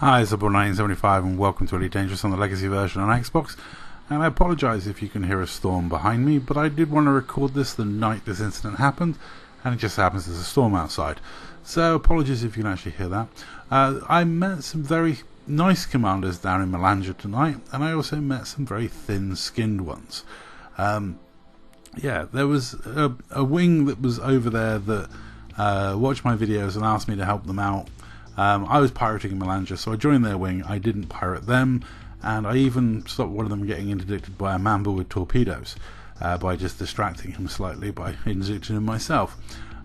Hi, it's Double1975 and welcome to Elite Dangerous on the Legacy version on Xbox. And I apologise if you can hear a storm behind me, but I did want to record this the night this incident happened, and it just happens there's a storm outside. So apologies if you can actually hear that. I met some very nice commanders down in Mahlanga tonight, and I also met some very thin-skinned ones. There was a wing that was over there that watched my videos and asked me to help them out. I was pirating in Mahlanga, so I joined their wing. I didn't pirate them, and I even stopped one of them getting interdicted by a mamba with torpedoes by just distracting him slightly by interdicting him myself.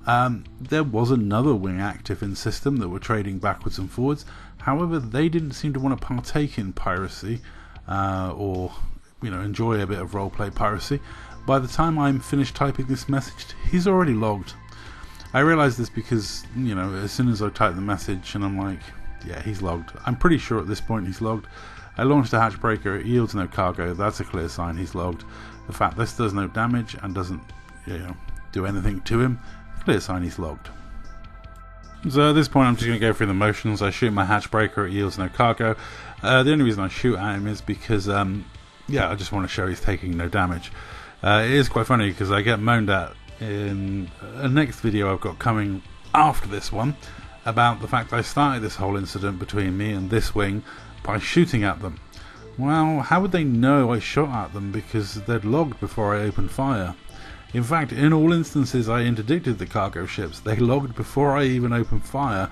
There was another wing active in system that were trading backwards and forwards. However, they didn't seem to want to partake in piracy or enjoy a bit of roleplay piracy. By the time I'm finished typing this message, he's already logged. I realised this because, as soon as I typed the message and I'm like, yeah, he's logged. I'm pretty sure at this point he's logged. I launched a hatch breaker, it yields no cargo, that's a clear sign he's logged. The fact this does no damage and doesn't, do anything to him, clear sign he's logged. So at this point I'm just going to go through the motions. I shoot my hatch breaker, it yields no cargo. The only reason I shoot at him is because, I just want to show he's taking no damage. It is quite funny because I get moaned at in a next video I've got coming after this one about the fact I started this whole incident between me and this wing by shooting at them. Well, how would they know I shot at them because they'd logged before I opened fire? In fact, in all instances I interdicted the cargo ships. They logged before I even opened fire.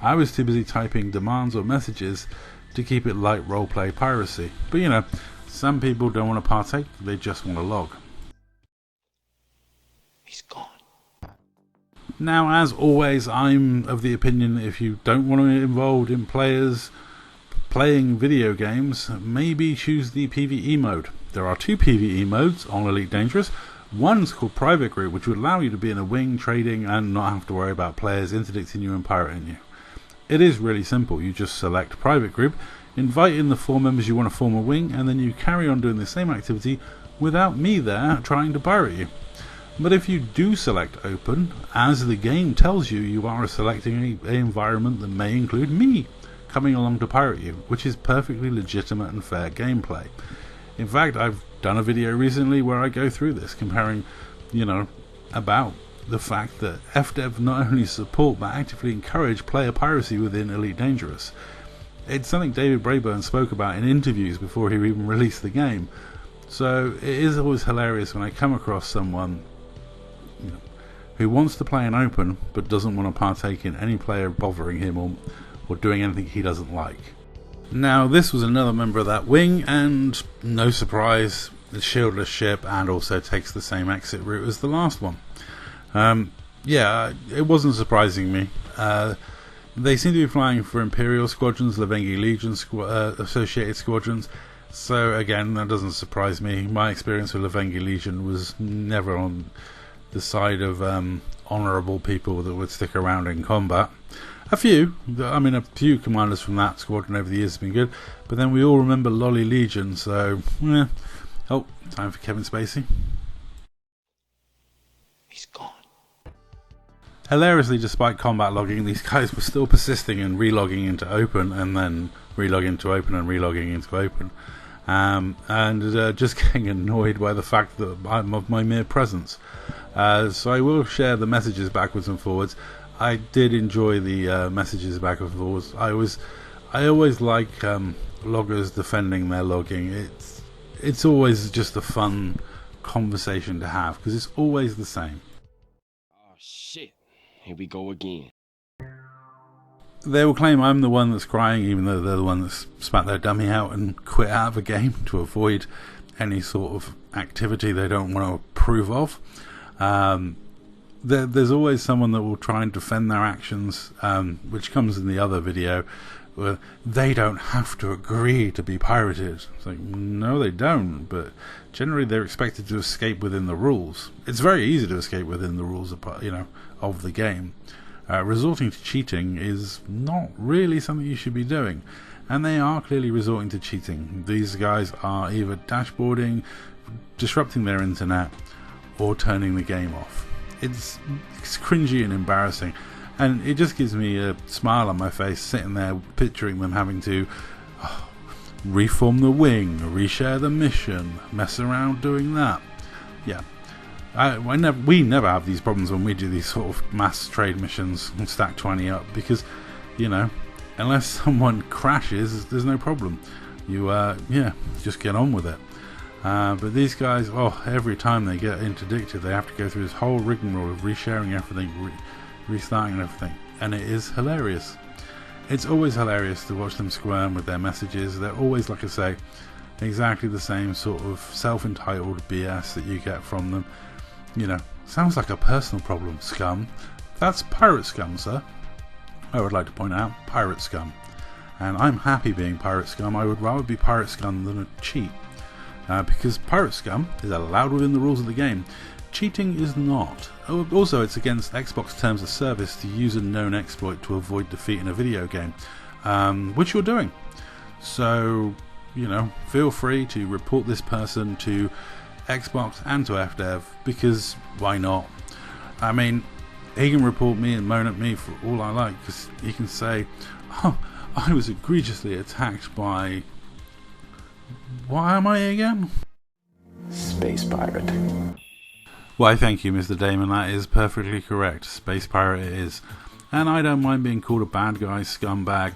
I was too busy typing demands or messages to keep it light roleplay piracy. But some people don't want to partake, they just want to log. He's gone. Now, as always, I'm of the opinion that if you don't want to get involved in players playing video games, maybe choose the PvE mode. There are two PvE modes on Elite Dangerous. One's called Private Group, which would allow you to be in a wing trading and not have to worry about players interdicting you and pirating you. It is really simple. You just select Private Group, invite in the 4 members you want to form a wing, and then you carry on doing the same activity without me there trying to pirate you. But if you do select Open, as the game tells you, you are selecting an environment that may include me coming along to pirate you, which is perfectly legitimate and fair gameplay. In fact, I've done a video recently where I go through this, comparing, about the fact that FDev not only support but actively encourage player piracy within Elite Dangerous. It's something David Braeburn spoke about in interviews before he even released the game. So it is always hilarious when I come across someone who wants to play an open but doesn't want to partake in any player bothering him or doing anything he doesn't like. Now, this was another member of that wing, and no surprise, the shieldless ship, and also takes the same exit route as the last one. It wasn't surprising me. They seem to be flying for Imperial squadrons, Lavengi Legion associated squadrons, so again, that doesn't surprise me. My experience with Lavengi Legion was never on the side of honourable people that would stick around in combat. A few commanders from that squadron over the years have been good, but then we all remember Lolly Legion, so time for Kevin Spacey. He's gone. Hilariously, despite combat logging, these guys were still persisting in relogging into open and then relogging into open and relogging into open, and just getting annoyed by the fact that I'm of my mere presence. So I will share the messages backwards and forwards. I did enjoy the messages backwards and forwards. I always like loggers defending their logging. It's always just a fun conversation to have because it's always the same. Oh shit! Here we go again. They will claim I'm the one that's crying, even though they're the one that's spat their dummy out and quit out of a game to avoid any sort of activity they don't want to approve of. There's always someone that will try and defend their actions, which comes in the other video, where they don't have to agree to be pirated. It's like, no, they don't, but generally they're expected to escape within the rules. It's very easy to escape within the rules of the game. Resorting to cheating is not really something you should be doing, and they are clearly resorting to cheating. These guys are either dashboarding, disrupting their internet, or turning the game off. It's cringy and embarrassing, And it just gives me a smile on my face sitting there picturing them having to reform the wing, reshare the mission, mess around doing that. Yeah. We never have these problems when we do these sort of mass trade missions and stack 20 up, because, you know, unless someone crashes, there's no problem. You just get on with it. But these guys, every time they get interdicted, they have to go through this whole rigmarole of resharing everything, restarting everything, and it is hilarious. It's always hilarious to watch them squirm with their messages. They're always, like I say, exactly the same sort of self-entitled BS that you get from them. You know, sounds like a personal problem, scum. That's pirate scum, sir. I would like to point out, pirate scum. And I'm happy being pirate scum. I would rather be pirate scum than a cheat. Because pirate scum is allowed within the rules of the game. Cheating is not. Also, it's against Xbox terms of service to use a known exploit to avoid defeat in a video game, which you're doing. So, you know, feel free to report this person to Xbox and to FDev, because why not? I mean, he can report me and moan at me for all I like, because he can say, oh, I was egregiously attacked by... What am I again? Space pirate. Why, thank you, Mr. Damon. That is perfectly correct. Space pirate it is. And I don't mind being called a bad guy, scumbag,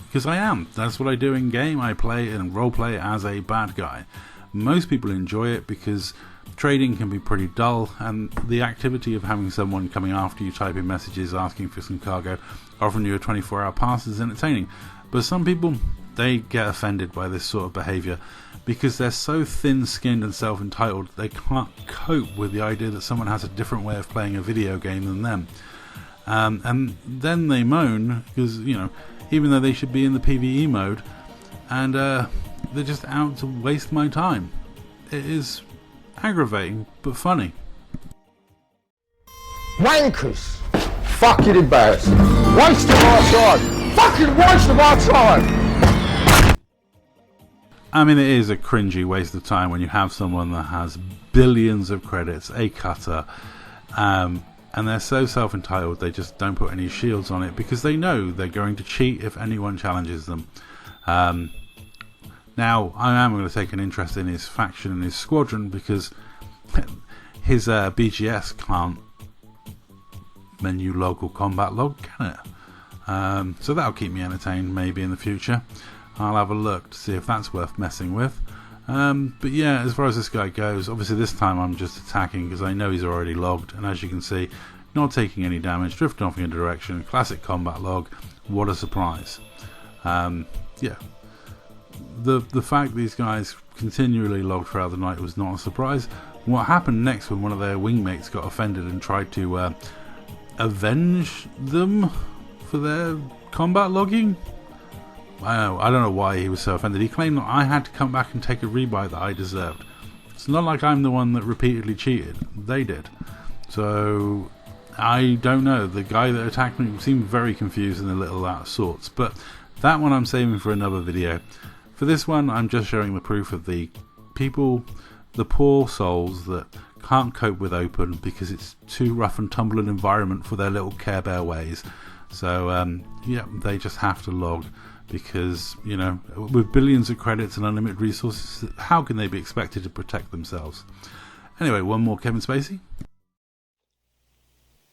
because I am. That's what I do in game. I play and roleplay as a bad guy. Most people enjoy it because trading can be pretty dull, and the activity of having someone coming after you, typing messages, asking for some cargo, offering you a 24-hour pass is entertaining. But some people, they get offended by this sort of behaviour because they're so thin-skinned and self-entitled they can't cope with the idea that someone has a different way of playing a video game than them. And then they moan because, you know, even though they should be in the PvE mode, and they're just out to waste my time. It is aggravating, but funny. Wankers! Fucking embarrassing. Waste of our time! Fucking waste of our time! I mean, it is a cringy waste of time when you have someone that has billions of credits, a cutter, and they're so self-entitled they just don't put any shields on it because they know they're going to cheat if anyone challenges them. Now, I am going to take an interest in his faction and his squadron because his BGS can't menu log or combat log, can it? So that'll keep me entertained maybe in the future. I'll have a look to see if that's worth messing with. But yeah, as far as this guy goes, obviously this time I'm just attacking because I know he's already logged, and as you can see, not taking any damage, drifting off in a direction, classic combat log, what a surprise. Yeah, the fact these guys continually logged throughout the night was not a surprise. What happened next when one of their wingmates got offended and tried to avenge them for their combat logging? I don't know why he was so offended. He claimed that I had to come back and take a rebuy that I deserved. It's not like I'm the one that repeatedly cheated. They did. So, I don't know. The guy that attacked me seemed very confused and a little out of sorts. But that one I'm saving for another video. For this one, I'm just showing the proof of the people, the poor souls that can't cope with open because it's too rough and tumble an environment for their little Care Bear ways. So, yeah, they just have to log. Because, you know, with billions of credits and unlimited resources, how can they be expected to protect themselves? Anyway, one more Kevin Spacey.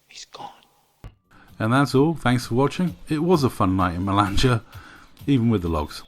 He's gone. And that's all. Thanks for watching. It was a fun night in Mahlanga, even with the logs.